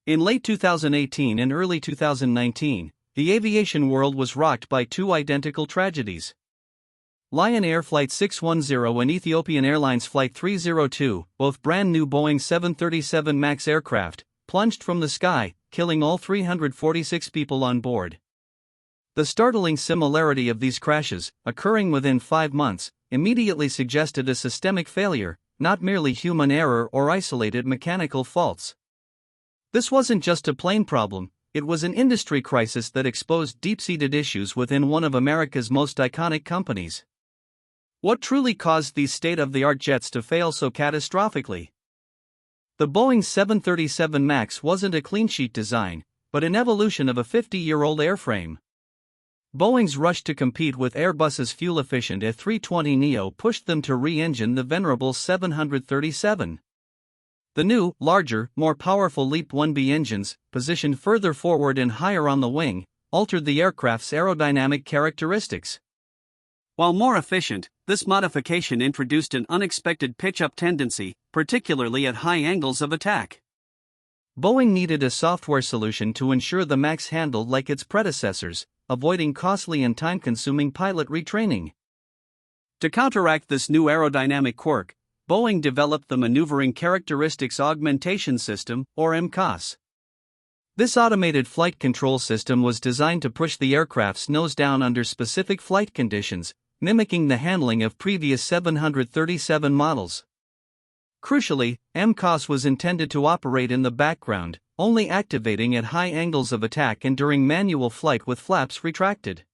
In late 2018 and early 2019, the aviation world was rocked by two identical tragedies. Lion Air Flight 610 and Ethiopian Airlines Flight 302, both brand new Boeing 737 MAX aircraft, plunged from the sky, killing all 346 people on board. The startling similarity of these crashes, occurring within 5 months, immediately suggested a systemic failure, not merely human error or isolated mechanical faults. This wasn't just a plane problem, it was an industry crisis that exposed deep-seated issues within one of America's most iconic companies. What truly caused these state-of-the-art jets to fail so catastrophically? The Boeing 737 MAX wasn't a clean-sheet design, but an evolution of a 50-year-old airframe. Boeing's rush to compete with Airbus's fuel-efficient A320neo pushed them to re-engine the venerable 737. The new, larger, more powerful LEAP-1B engines, positioned further forward and higher on the wing, altered the aircraft's aerodynamic characteristics. While more efficient, this modification introduced an unexpected pitch-up tendency, particularly at high angles of attack. Boeing needed a software solution to ensure the MAX handled like its predecessors, avoiding costly and time-consuming pilot retraining. To counteract this new aerodynamic quirk, Boeing developed the Maneuvering Characteristics Augmentation System, or MCAS. This automated flight control system was designed to push the aircraft's nose down under specific flight conditions, mimicking the handling of previous 737 models. Crucially, MCAS was intended to operate in the background, only activating at high angles of attack and during manual flight with flaps retracted.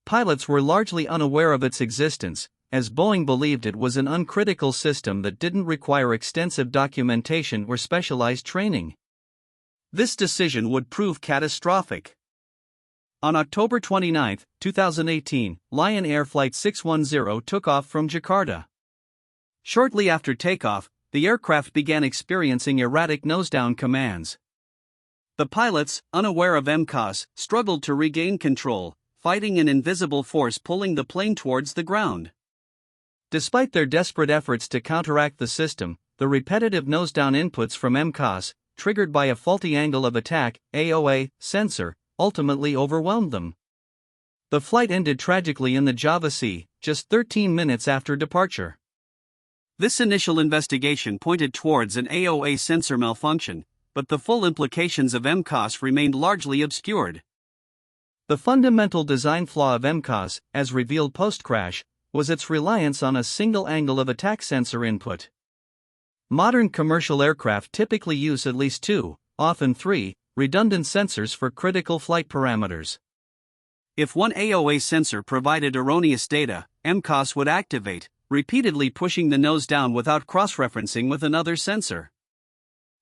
Pilots were largely unaware of its existence, as Boeing believed it was an uncritical system that didn't require extensive documentation or specialized training. This decision would prove catastrophic. On October 29, 2018, Lion Air Flight 610 took off from Jakarta. Shortly after takeoff, the aircraft began experiencing erratic nose-down commands. The pilots, unaware of MCAS, struggled to regain control, fighting an invisible force pulling the plane towards the ground. Despite their desperate efforts to counteract the system, the repetitive nose-down inputs from MCAS, triggered by a faulty angle of attack (AOA) sensor, ultimately overwhelmed them. The flight ended tragically in the Java Sea, just 13 minutes after departure. This initial investigation pointed towards an AOA sensor malfunction, but the full implications of MCAS remained largely obscured. The fundamental design flaw of MCAS, as revealed post-crash, was its reliance on a single angle of attack sensor input. Modern commercial aircraft typically use at least 2, often 3, redundant sensors for critical flight parameters. If one AOA sensor provided erroneous data, MCAS would activate, repeatedly pushing the nose down without cross-referencing with another sensor.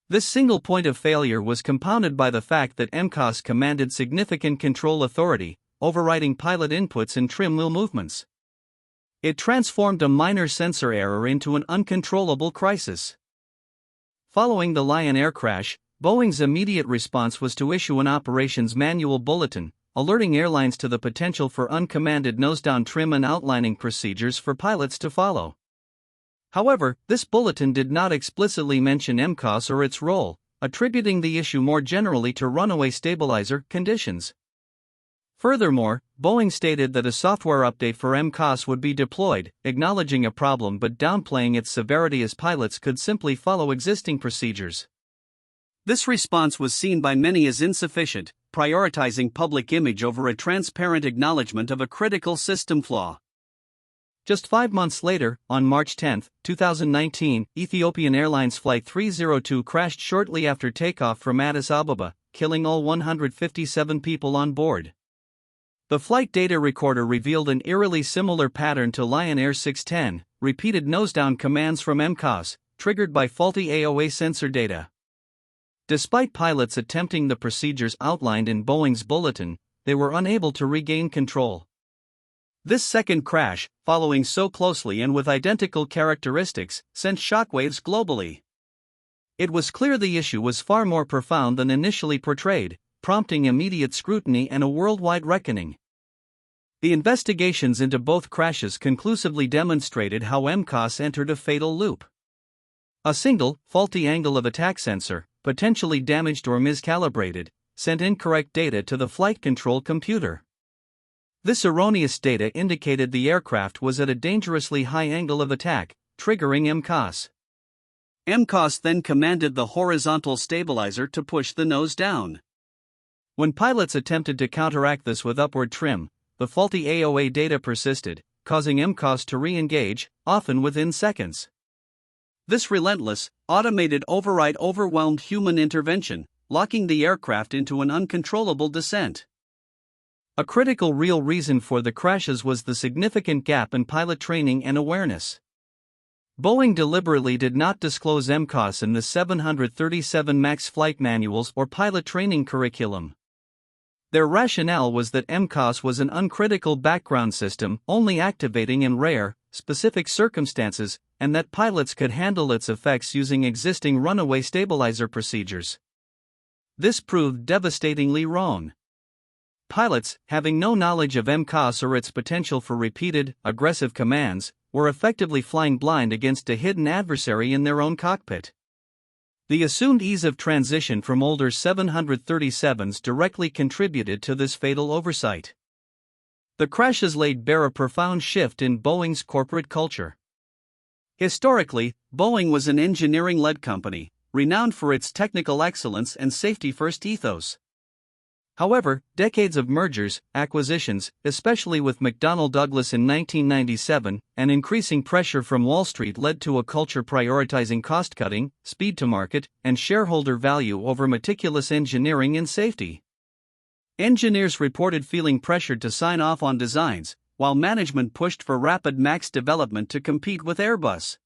This single point of failure was compounded by the fact that MCAS commanded significant control authority, overriding pilot inputs and trim wheel movements. It transformed a minor sensor error into an uncontrollable crisis. Following the Lion Air crash, Boeing's immediate response was to issue an operations manual bulletin, alerting airlines to the potential for uncommanded nose-down trim and outlining procedures for pilots to follow. However, this bulletin did not explicitly mention MCAS or its role, attributing the issue more generally to runaway stabilizer conditions. Furthermore, Boeing stated that a software update for MCAS would be deployed, acknowledging a problem but downplaying its severity as pilots could simply follow existing procedures. This response was seen by many as insufficient, prioritizing public image over a transparent acknowledgement of a critical system flaw. Just 5 months later, on March 10, 2019, Ethiopian Airlines Flight 302 crashed shortly after takeoff from Addis Ababa, killing all 157 people on board. The flight data recorder revealed an eerily similar pattern to Lion Air 610, repeated nose-down commands from MCAS, triggered by faulty AOA sensor data. Despite pilots attempting the procedures outlined in Boeing's bulletin, they were unable to regain control. This second crash, following so closely and with identical characteristics, sent shockwaves globally. It was clear the issue was far more profound than initially portrayed, prompting immediate scrutiny and a worldwide reckoning. The investigations into both crashes conclusively demonstrated how MCAS entered a fatal loop. A single, faulty angle of attack sensor, potentially damaged or miscalibrated, sent incorrect data to the flight control computer. This erroneous data indicated the aircraft was at a dangerously high angle of attack, triggering MCAS. MCAS then commanded the horizontal stabilizer to push the nose down. When pilots attempted to counteract this with upward trim, the faulty AOA data persisted, causing MCAS to re-engage, often within seconds. This relentless, automated override overwhelmed human intervention, locking the aircraft into an uncontrollable descent. A critical real reason for the crashes was the significant gap in pilot training and awareness. Boeing deliberately did not disclose MCAS in the 737 MAX flight manuals or pilot training curriculum. Their rationale was that MCAS was an uncritical background system only activating in rare, specific circumstances, and that pilots could handle its effects using existing runaway stabilizer procedures. This proved devastatingly wrong. Pilots, having no knowledge of MCAS or its potential for repeated, aggressive commands, were effectively flying blind against a hidden adversary in their own cockpit. The assumed ease of transition from older 737s directly contributed to this fatal oversight. The crashes laid bare a profound shift in Boeing's corporate culture. Historically, Boeing was an engineering-led company, renowned for its technical excellence and safety-first ethos. However, decades of mergers, acquisitions, especially with McDonnell Douglas in 1997, and increasing pressure from Wall Street led to a culture prioritizing cost-cutting, speed to market, and shareholder value over meticulous engineering and safety. Engineers reported feeling pressured to sign off on designs, while management pushed for rapid MAX development to compete with Airbus.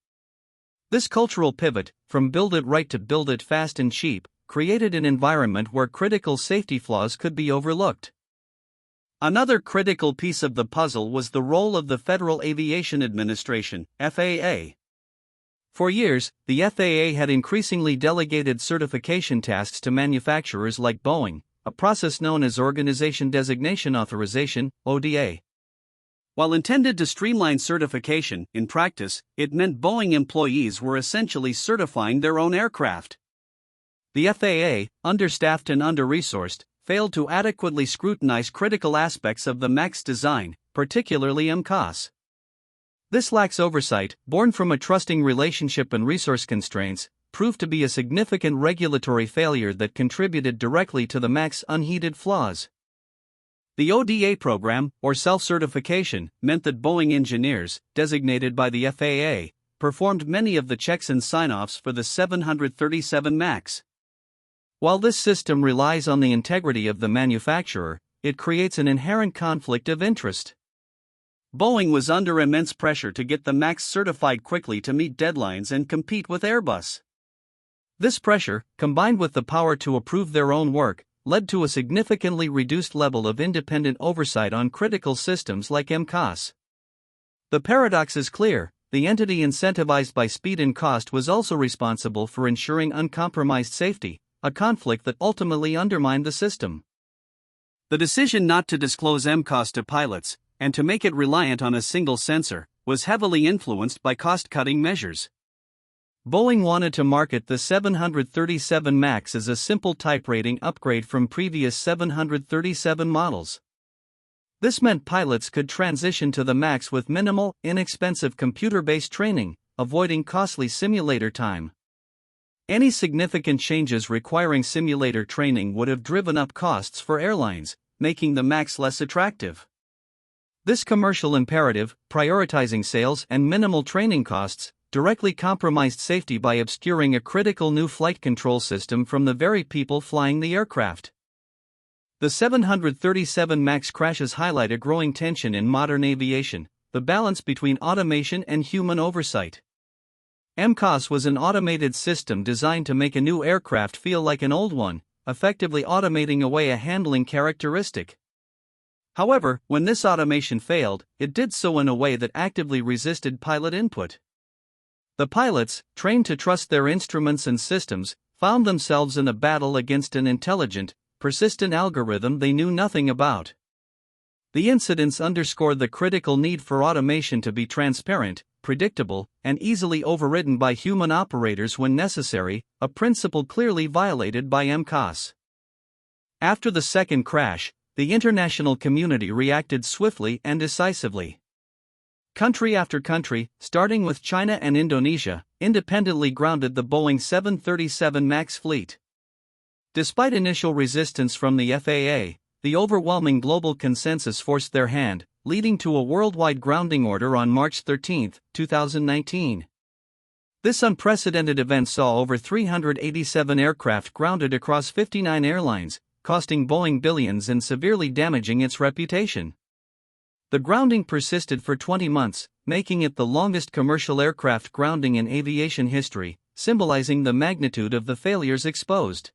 This cultural pivot, from build it right to build it fast and cheap, created an environment where critical safety flaws could be overlooked. Another critical piece of the puzzle was the role of the Federal Aviation Administration, FAA. For years, the FAA had increasingly delegated certification tasks to manufacturers like Boeing, a process known as Organization Designation Authorization, ODA. While intended to streamline certification, in practice, it meant Boeing employees were essentially certifying their own aircraft. The FAA, understaffed and under-resourced, failed to adequately scrutinize critical aspects of the MAX design, particularly MCAS. This lax oversight, born from a trusting relationship and resource constraints, proved to be a significant regulatory failure that contributed directly to the MAX unheeded flaws. The ODA program, or self-certification, meant that Boeing engineers, designated by the FAA, performed many of the checks and sign-offs for the 737 MAX. While this system relies on the integrity of the manufacturer, it creates an inherent conflict of interest. Boeing was under immense pressure to get the MAX certified quickly to meet deadlines and compete with Airbus. This pressure, combined with the power to approve their own work, led to a significantly reduced level of independent oversight on critical systems like MCAS. The paradox is clear: the entity incentivized by speed and cost was also responsible for ensuring uncompromised safety, a conflict that ultimately undermined the system. The decision not to disclose MCAS to pilots, and to make it reliant on a single sensor, was heavily influenced by cost-cutting measures. Boeing wanted to market the 737 MAX as a simple type rating upgrade from previous 737 models. This meant pilots could transition to the MAX with minimal, inexpensive computer-based training, avoiding costly simulator time. Any significant changes requiring simulator training would have driven up costs for airlines, making the MAX less attractive. This commercial imperative, prioritizing sales and minimal training costs, directly compromised safety by obscuring a critical new flight control system from the very people flying the aircraft. The 737 MAX crashes highlight a growing tension in modern aviation: the balance between automation and human oversight. MCAS was an automated system designed to make a new aircraft feel like an old one, effectively automating away a handling characteristic. However, when this automation failed, it did so in a way that actively resisted pilot input. The pilots, trained to trust their instruments and systems, found themselves in a battle against an intelligent, persistent algorithm they knew nothing about. The incidents underscored the critical need for automation to be transparent, predictable, and easily overridden by human operators when necessary, a principle clearly violated by MCAS. After the second crash, the international community reacted swiftly and decisively. Country after country, starting with China and Indonesia, independently grounded the Boeing 737 MAX fleet. Despite initial resistance from the FAA, the overwhelming global consensus forced their hand, leading to a worldwide grounding order on March 13, 2019. This unprecedented event saw over 387 aircraft grounded across 59 airlines, costing Boeing billions and severely damaging its reputation. The grounding persisted for 20 months, making it the longest commercial aircraft grounding in aviation history, symbolizing the magnitude of the failures exposed.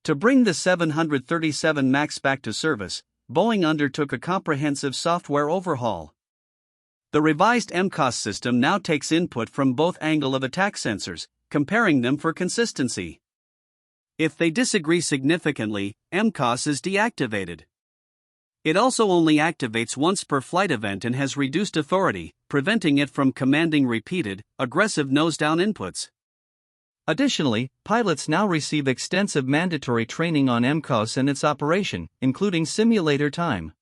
To bring the 737 MAX back to service, Boeing undertook a comprehensive software overhaul. The revised MCAS system now takes input from both angle of attack sensors, comparing them for consistency. If they disagree significantly, MCAS is deactivated. It also only activates once per flight event and has reduced authority, preventing it from commanding repeated, aggressive nose-down inputs. Additionally, pilots now receive extensive mandatory training on MCAS and its operation, including simulator time.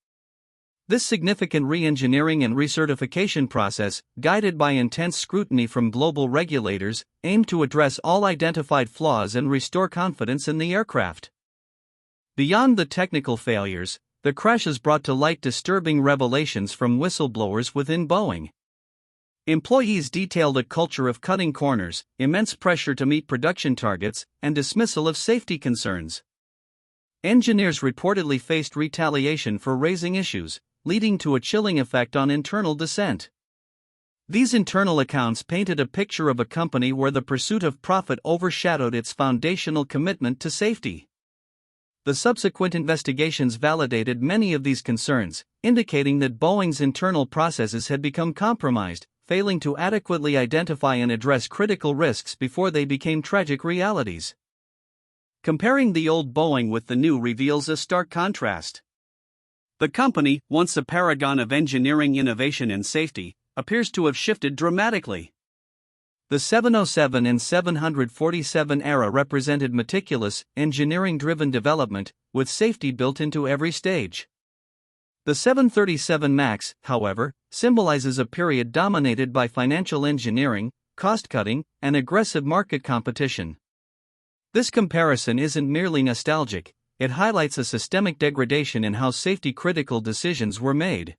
This significant re-engineering and recertification process, guided by intense scrutiny from global regulators, aimed to address all identified flaws and restore confidence in the aircraft. Beyond the technical failures, the crashes brought to light disturbing revelations from whistleblowers within Boeing. Employees detailed a culture of cutting corners, immense pressure to meet production targets, and dismissal of safety concerns. Engineers reportedly faced retaliation for raising issues, leading to a chilling effect on internal dissent. These internal accounts painted a picture of a company where the pursuit of profit overshadowed its foundational commitment to safety. The subsequent investigations validated many of these concerns, indicating that Boeing's internal processes had become compromised, failing to adequately identify and address critical risks before they became tragic realities. Comparing the old Boeing with the new reveals a stark contrast. The company, once a paragon of engineering innovation and safety, appears to have shifted dramatically. The 707 and 747 era represented meticulous, engineering-driven development, with safety built into every stage. The 737 MAX, however, symbolizes a period dominated by financial engineering, cost-cutting, and aggressive market competition. This comparison isn't merely nostalgic, it highlights a systemic degradation in how safety-critical decisions were made.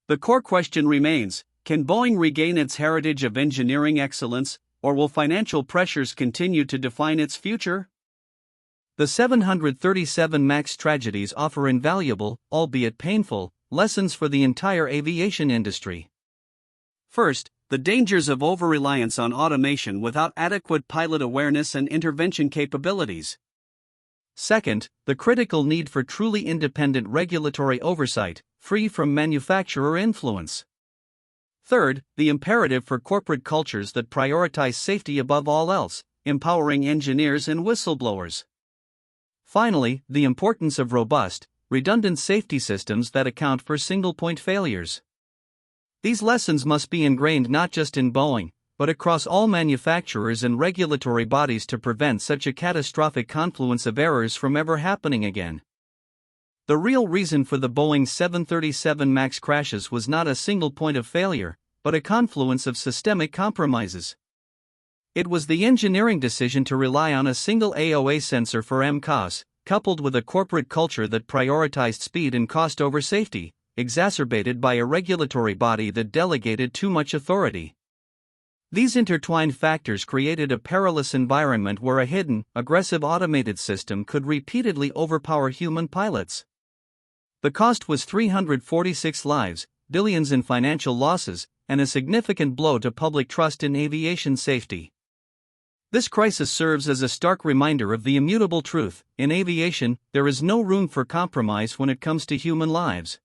The core question remains: can Boeing regain its heritage of engineering excellence, or will financial pressures continue to define its future? The 737 MAX tragedies offer invaluable, albeit painful, lessons for the entire aviation industry. First, the dangers of over-reliance on automation without adequate pilot awareness and intervention capabilities. Second, the critical need for truly independent regulatory oversight, free from manufacturer influence. Third, the imperative for corporate cultures that prioritize safety above all else, empowering engineers and whistleblowers. Finally, the importance of robust, redundant safety systems that account for single-point failures. These lessons must be ingrained not just in Boeing, but across all manufacturers and regulatory bodies to prevent such a catastrophic confluence of errors from ever happening again. The real reason for the Boeing 737 MAX crashes was not a single point of failure, but a confluence of systemic compromises. It was the engineering decision to rely on a single AOA sensor for MCAS, coupled with a corporate culture that prioritized speed and cost over safety, exacerbated by a regulatory body that delegated too much authority. These intertwined factors created a perilous environment where a hidden, aggressive automated system could repeatedly overpower human pilots. The cost was 346 lives, billions in financial losses, and a significant blow to public trust in aviation safety. This crisis serves as a stark reminder of the immutable truth: in aviation, there is no room for compromise when it comes to human lives.